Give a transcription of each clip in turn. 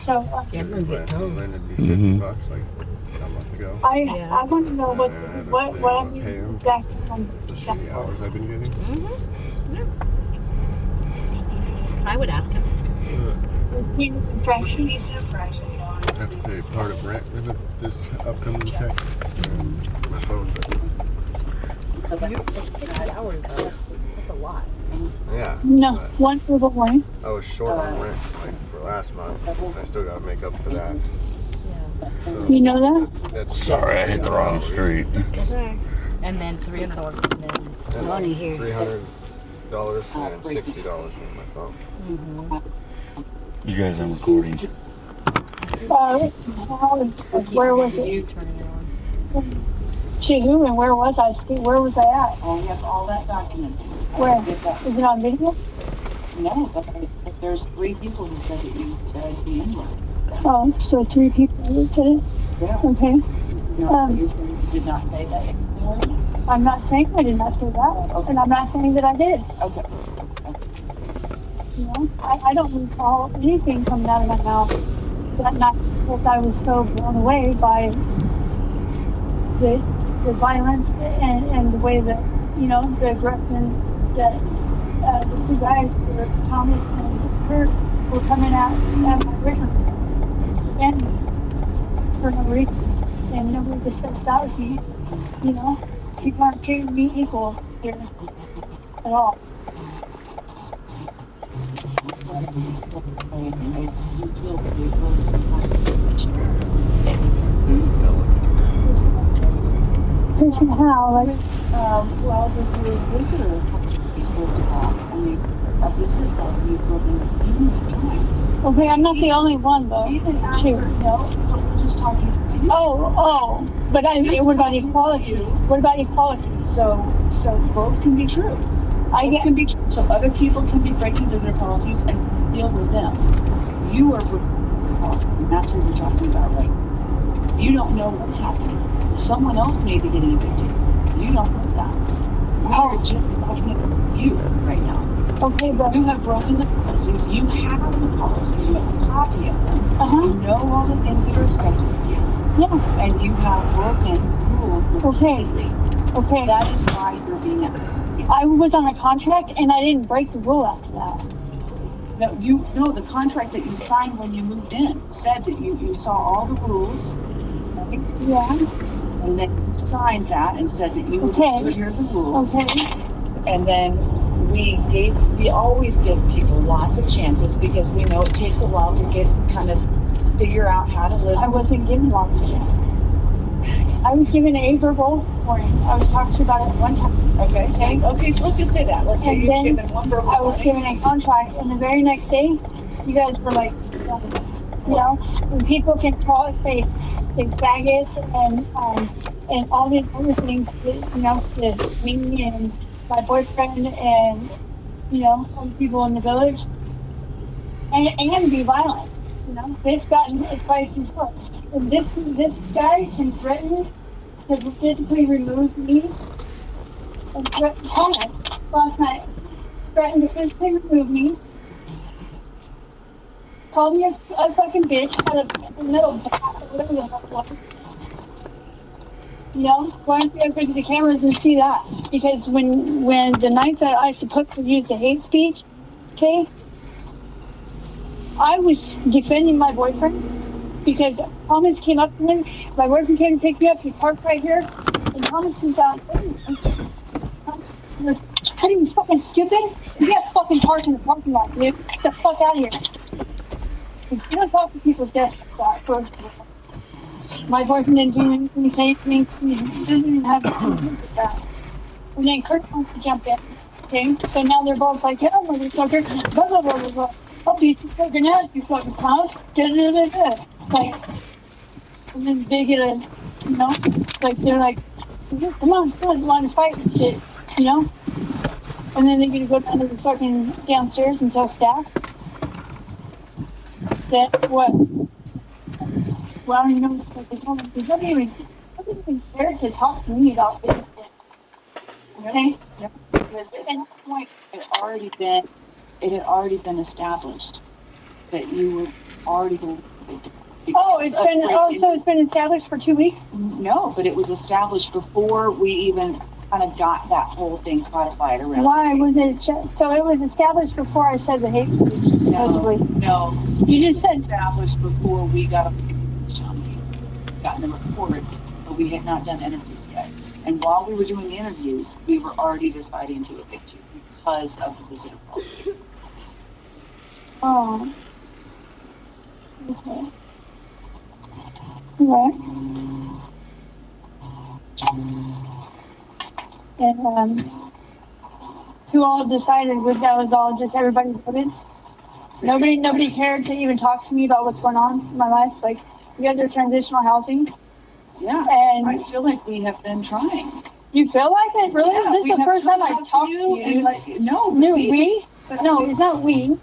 So Yeah, I'm gonna get told. It'd be $50 like a month ago. I want to know what I Pay mean him exactly from the shitty hours I've been getting. I would ask him. the infraction. I have to pay part of rent with this upcoming check and my phone bill. It's 60 hours though. That's a lot. Yeah. No, but one for the morning. I was short on rent like for last month. I still gotta make up for that. So You know that? that's Sorry, I hit the wrong street. And then $300 and then money here. $300 and $60 on my phone. You guys are recording. Where was it? You turn it on. Shit, who and where was I? Where was I at? Oh, we have all that documented. Where? Is it on video? No, but there's 3 people who said that you said the N-word. Oh, so 3 people that said it? Yeah. Okay. No, you did not say that N-word? I'm not saying I did not say that. Okay. And I'm not saying that I did. Okay. You know, I don't recall anything coming out of my mouth that night because I was so blown away by the violence and the way that, you know, the aggression that the 2 guys, Thomas and Kurt, were coming at my boyfriend. And for no reason. And nobody discussed that with me. You know, people aren't treating me equal here at all. Person how, like, Well, if you're a visitor, people to talk. I mean, a visitor calls me numerous times. okay, I'm not the only one though. Even after, Shoot. no, we're just talking. Oh, but what about equality? What about equality? So both can be true. Both can be true. So other people can be breaking their policies and deal with them. You are breaking their policies, and that's what we're talking about, right? You don't know what's happening. Someone else may be getting evicted. You don't know that. We are just talking about you right now. Okay, but You have broken the policies. You have the policies. You have a copy of them. You know all the things that are expected of you. yeah, And you have broken rules Okay. repeatedly. okay. That is why you're being out. I was on a contract and I didn't break the rule after that. No, the contract that you signed when you moved in said that you saw all the rules, right? Yeah. And then you signed that and said that you would Okay. adhere to the rules. Okay. And then we always give people lots of chances because we know it takes a while to figure out how to live. I wasn't given lots of chances. I was given a verbal warning. I was talked to about it one time. Okay, so let's just say that. Let's say And you've then given one verbal I was warning. given a contract, and the very next day, you guys were like, you know, when people can call, say faggots and all these other things, that, you know, to me and my boyfriend and, you know, other people in the village, and be violent. You know, it's gotten it's quite too far. And this guy can threaten to physically remove me and threaten Thomas last night. Threatened to physically remove me. Called me a fucking bitch, had a metal bat, or whatever the hell it was. You know, why don't you ever to the cameras and see that? Because when the night that I supposed to use the hate speech, okay, I was defending my boyfriend because Thomas came up to me. My boyfriend came to pick me up. He parked right here, and Thomas comes out. Are you fucking stupid? You got fucking parked in the parking lot, dude. Get the fuck out of here. You don't talk to people's desks like that, first of all. My boyfriend didn't do anything, say anything. He didn't even have to do with that. And then Kurt wants to jump in. Okay? So now they're both like, yeah, motherfucker, blah, blah, blah, blah, blah. I'll beat your fucking ass, you fucking clowns. Da, da, da, da. Like, and then they get a, you know, like, they're like, come on, you want to fight and shit, you know? And then they're going to go down to the fucking downstairs and tell staff that what? Well, I don't even know what they told me. They don't even care to talk to me about this. Okay? Yep. Because at that point, it had already been established that you were already going Oh, so it's been established for 2 weeks? No, but it was established before we even kind of got that whole thing codified around. Why was it, so it was established before I said the hate speech, supposedly? No, You just said, established before we gotten the report, but we had not done interviews yet. And while we were doing the interviews, we were already deciding to evict you because of the visitor policy. oh. Okay. Right. And, who all decided that was all just everybody voted? Nobody cared to even talk to me about what's going on in my life. Like, you guys are transitional housing. Yeah, And I feel like we have been trying. you feel like it? Really? Yeah, This we is the have first time I come talked to you. and like, no, No, we, No, it's not we.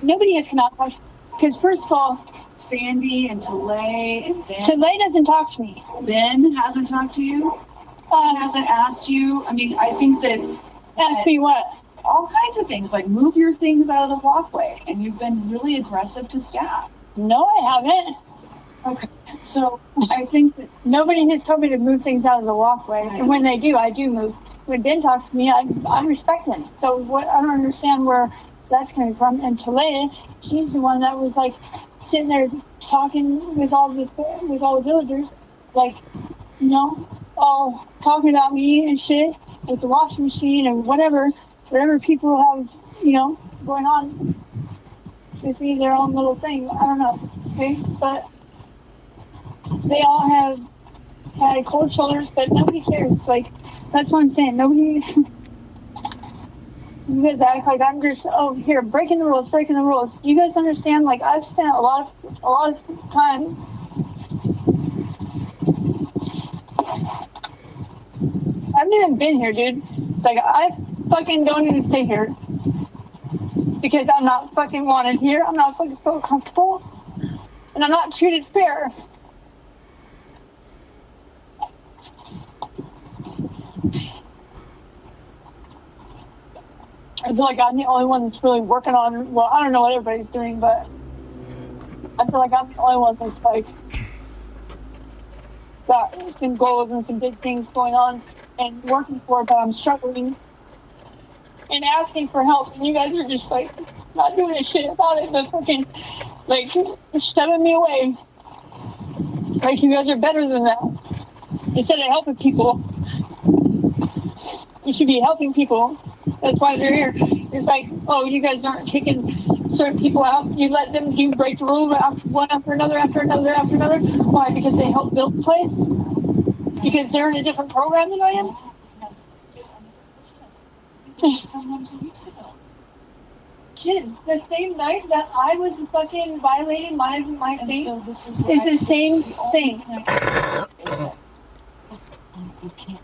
Nobody has come out. Because first of all, Sandy and Talay and Ben. Talay doesn't talk to me. Ben hasn't talked to you. Hasn't asked you. I mean, I think that Ask me what? all kinds of things, like move your things out of the walkway, and you've been really aggressive to staff. No, I haven't. Okay, so I think that Nobody has told me to move things out of the walkway. And when they do, I do move. When Ben talks to me, I respect him. So what? I don't understand where that's coming from. And Talaya, she's the one that was like sitting there talking with all the villagers, like, you know, all talking about me and shit with the washing machine and whatever people have, you know, going on with me, their own little thing. I don't know. Okay, but they all have had cold shoulders, but nobody cares. Like, that's what I'm saying. Nobody. You guys act like I'm just here breaking the rules. Do you guys understand? Like, I've spent a lot of time. I've never even been here, dude. Like, I fucking don't even stay here because I'm not fucking wanted here. I'm not fucking so comfortable, and I'm not treated fair. I feel like I'm the only one that's really working on, well, I don't know what everybody's doing, but I feel like I'm the only one that's like got some goals and some big things going on and working for it, but I'm struggling and asking for help, and you guys are just like not doing a shit about it, but fucking like shoving me away. Like, you guys are better than that. Instead of helping people, you should be helping people. That's why they're here. It's like, oh, you guys aren't kicking certain people out. You let them break the rules one after another. Why? Because they help build the place? Because they're in a different program than I am? sometimes weeks ago. Kid, the same night that I was fucking violating my thing, So this is it's the same thing. You can't.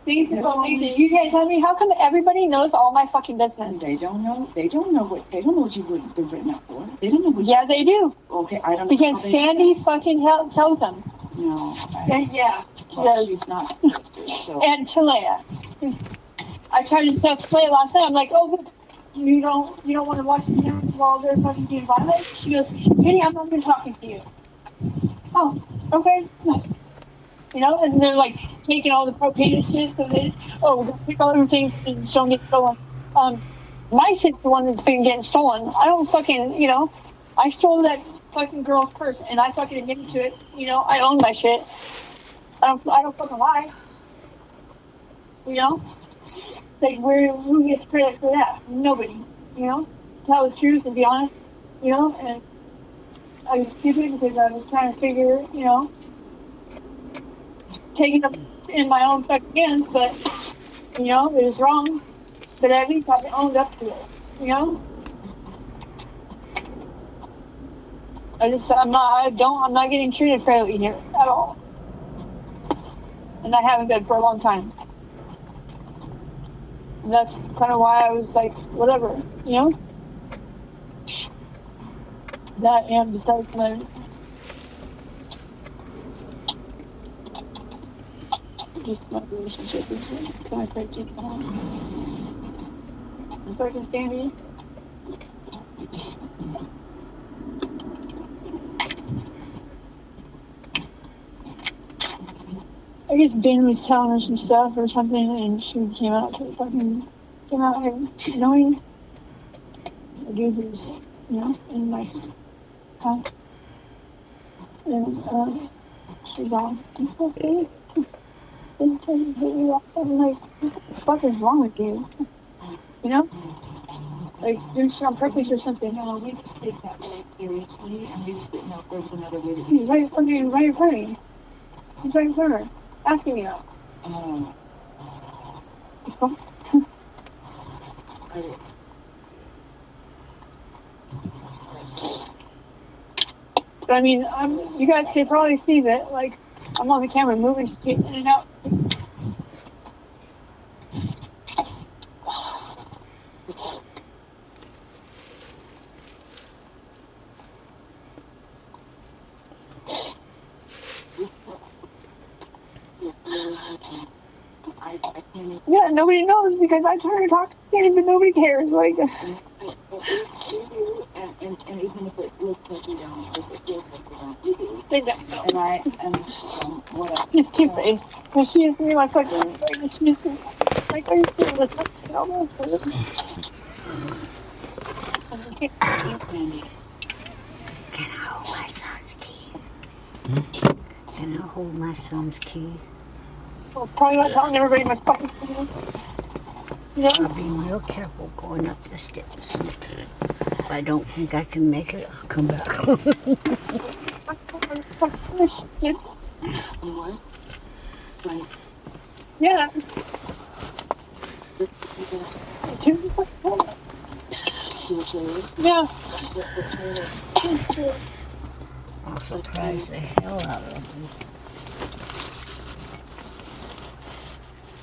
You can't tell me, how come everybody knows all my fucking business? They don't know what you would have been written up for. They don't know what. Yeah, they do. Okay, I don't know. Because Sandy fucking tells them. No. Yeah, she Well, does. she's not supposed to. So. And Talaya. I tried to tell Talaya last night, I'm like, oh, good. You don't want to watch the news while they're fucking being violent? She goes, Kitty, I'm not even talking to you. Oh, okay. You know, and they're like taking all the propane and shit, so they, we're gonna pick all everything and don't get stolen. My shit's the one that's been getting stolen. I don't fucking, you know, I stole that fucking girl's purse and I fucking admitted to it. You know, I own my shit. I don't fucking lie. You know? Like, who gets credit for that? Nobody. You know? Tell the truth and be honest. You know? And I was stupid because I was trying to figure, you know, taking up in my own fucking hands, but, you know, it was wrong. But at least I owned up to it. You know? I'm not getting treated fairly here at all. And I haven't been for a long time. And that's kind of why I was like, whatever, you know? That and besides my just my relationship is kind of crazy. If I can stand here. I guess Ben was telling her some stuff or something, and she came out here knowing the dude was, in my house. And, she's all, "It's okay. Didn't tell you to hit you up." I'm like, what the fuck is wrong with you? You know? Like, you're on purpose or something. No, we just take that very seriously, and we just didn't know if there was another way to He's right in front of you, right in front of you. He's right in front of her, asking you out. But I mean, you guys can probably see that, like, I'm on the camera moving straight in and out. Yeah, nobody knows because I try to talk to Kenny, but nobody cares. Like, and even if it looks like you don't, if it feels like you don't, you do. And what she's two-faced. But she is me, my fucking, like, she's like, are you feeling the touch? Can I hold my son's key? Can I hold my son's key? Well, probably not telling everybody my fucking thing. I'll be real careful going up the steps. If I don't think I can make it, I'll come back. Yeah. Yeah. I'll surprise the hell out of them.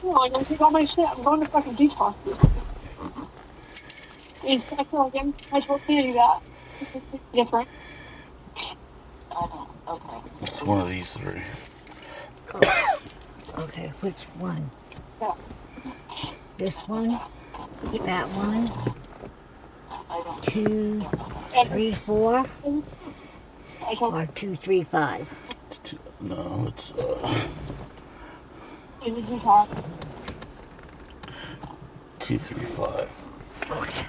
No, I'm gonna take all my shit. I'm going to fucking detox. I feel like I told Kenny that. It's different. Okay. It's one of these three. Okay, which one? Yeah. This one? That one? 2, 3, 4? I told Or 2, 3, 5? No, it's Kenny to detox. 2, 3, 5. Okay.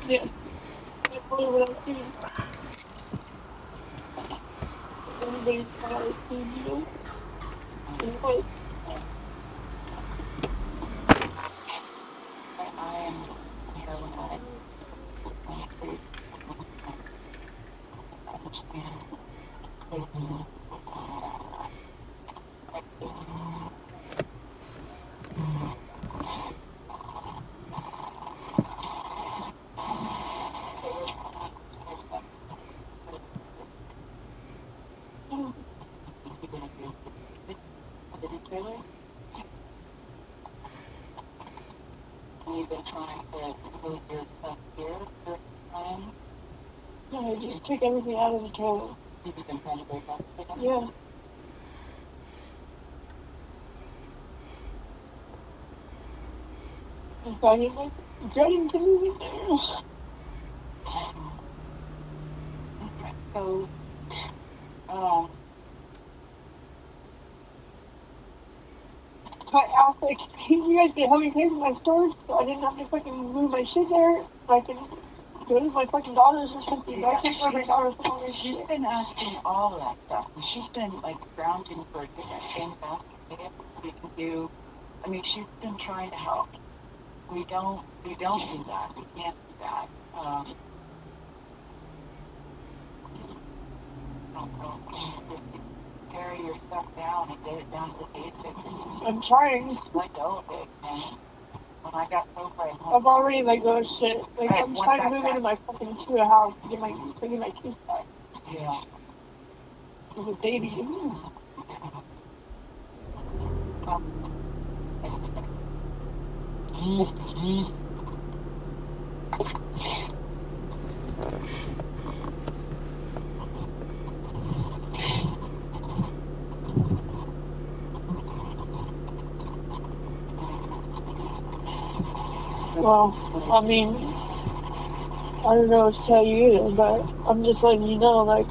Yeah. Everybody's trying to see you. Everybody. I am here when I understand. You've been trying to move yourself here for time. No, I just took everything out of the trailer. You've been trying to break up with them? Yeah. I didn't like dreading to move it there. So, So I asked, like, hey, you guys can help me pay for my storage so I didn't have to fucking move my shit there. I can go to my fucking daughters or something. But I can't go to my daughters for all this she's shit. been asking all of that stuff. And she's been, like, scrounging for different things we can do. I mean, she's been trying to help. We don't do that. We can't do that. Carry your stuff down and get it down to the basics. I'm trying. Let go of it, man. When I got sober, I've already let go of shit. Like, I'm trying to move into my fucking studio house to get my keys back. Yeah. As a baby. Well, I mean, I don't know what to tell you either, but I'm just letting you know, like,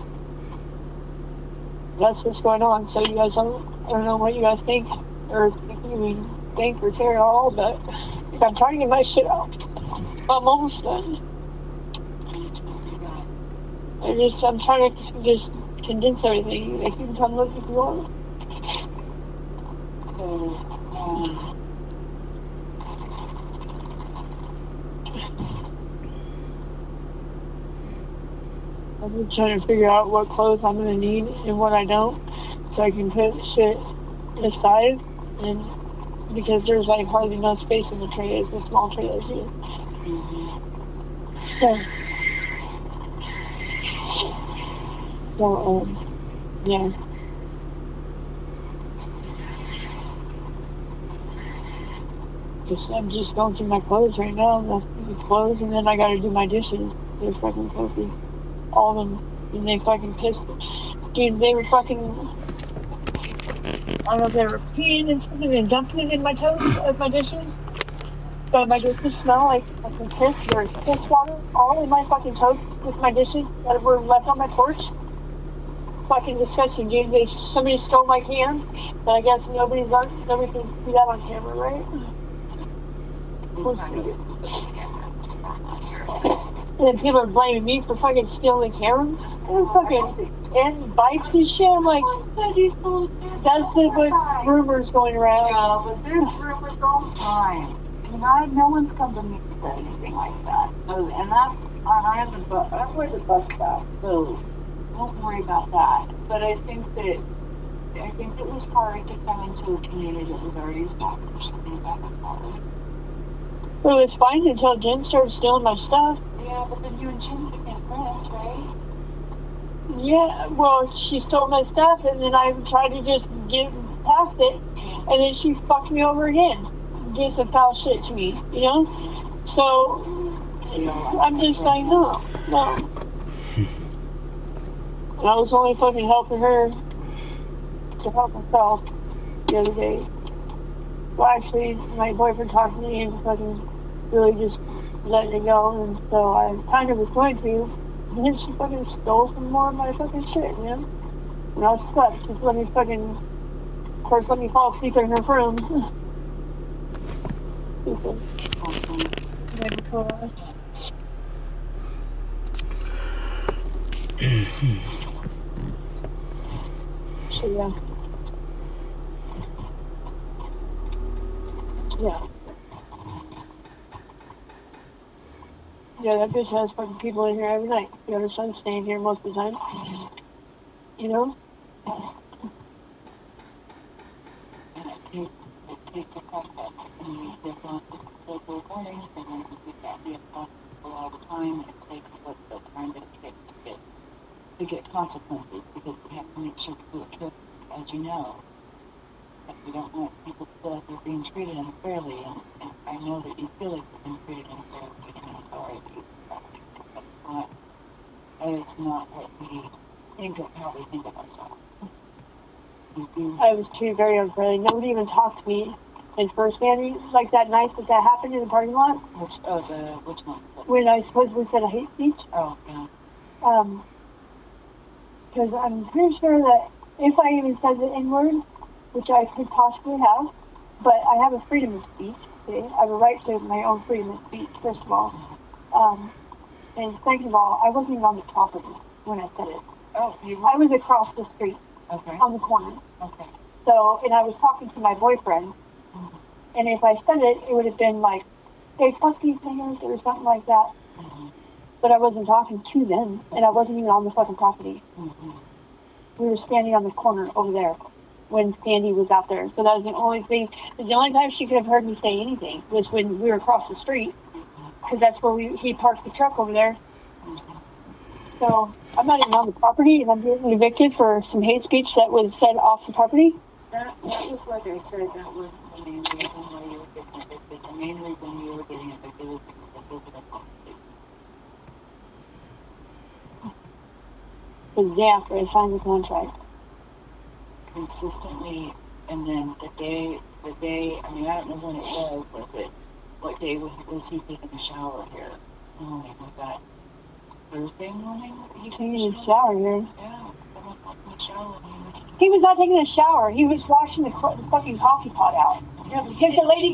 that's what's going on. So you guys don't, I don't know what you guys think, or if you even think or care at all, but I'm trying to get my shit out. I'm almost done. I'm trying to just condense everything. Like, you can come look if you want. So, I'm just trying to figure out what clothes I'm gonna need and what I don't, so I can put shit aside. And because there's like hardly enough space in the tray, it's a small tray that's here. So, yeah. I'm just going through my clothes right now. That's the clothes, and then I gotta do my dishes. They're fucking filthy. All of them. And they fucking pissed. Dude, they were fucking. I don't know if they were peeing and something and dumping it in my toes of my dishes. But my dishes smell like fucking piss. There's piss water all in my fucking toes with my dishes that were left on my porch. Fucking disgusting, dude. Somebody stole my cans, but I guess nobody can see that on camera, right? And then people are blaming me for fucking stealing the camera. And fucking and bikes and shit. I'm like, that's what rumors going around. yeah, but there's rumors all the time. And no one's come to me and said anything like that. So, and that's, I'm where the bus stop, so don't worry about that. But I think it was hard to come into a community that was already established. I think that was hard. Well, it was fine until Jen started stealing my stuff. Yeah, but then you and Jim became friends, right? Yeah, well, she stole my stuff, and then I tried to just get past it, and then she fucked me over again. Did some foul shit to me, you know? So, I'm just like, no. And I was only fucking helping her to help myself the other day. Well, actually, my boyfriend talked to me and fucking really just letting it go, and so I kind of was going to. And then she fucking stole some more of my fucking shit, you know? And I was stuck. Just let me fucking, of course, let me fall asleep in her room. Never told us. So, yeah. Yeah. Yeah, that bitch has fucking people in here every night. You know, her son's staying here most of the time. You know? And it takes a process. And you get on local warnings, and then you can't be accountable all the time. It takes what the time that it takes to get consequences, because we have to make sure people are careful, as you know. But we don't want people to feel like they're being treated unfairly, and I know that you feel like you're being treated unfairly, and I'm sorry that you feel that. It's not what we think of, how we think of ourselves. We do. I was treated very unfairly. Nobody even talked to me in first, Mandy. Like that night that happened in the parking lot. Which one? When I supposedly said a hate speech. Oh, yeah. Because I'm pretty sure that if I even said the N-word, which I could possibly have, but I have a freedom of speech. Okay? I have a right to my own freedom of speech, first of all. And second of all, I wasn't even on the property when I said it. Oh, I was across the street. Okay. On the corner. Okay. So, and I was talking to my boyfriend, and if I said it, it would have been like, hey, fuck these niggas, or something like that. But I wasn't talking to them, and I wasn't even on the fucking property. We were standing on the corner over there when Sandy was out there. So that was the only thing, it was the only time she could have heard me say anything, was when we were across the street, because that's where he parked the truck over there. So I'm not even on the property, and I'm getting evicted for some hate speech that was said off the property. That was like I said, that was the main reason why you were getting evicted. The main reason you were getting evicted was because of physical policy. The day after I signed the contract. Consistently, and then the day, I mean, I don't know when it was what day was he taking a shower here? Oh, was that Thursday morning? Taking a shower here? Yeah, I went up in the shower and he was He was not taking a shower. He was washing the fucking coffee pot out. Yeah, but Because the lady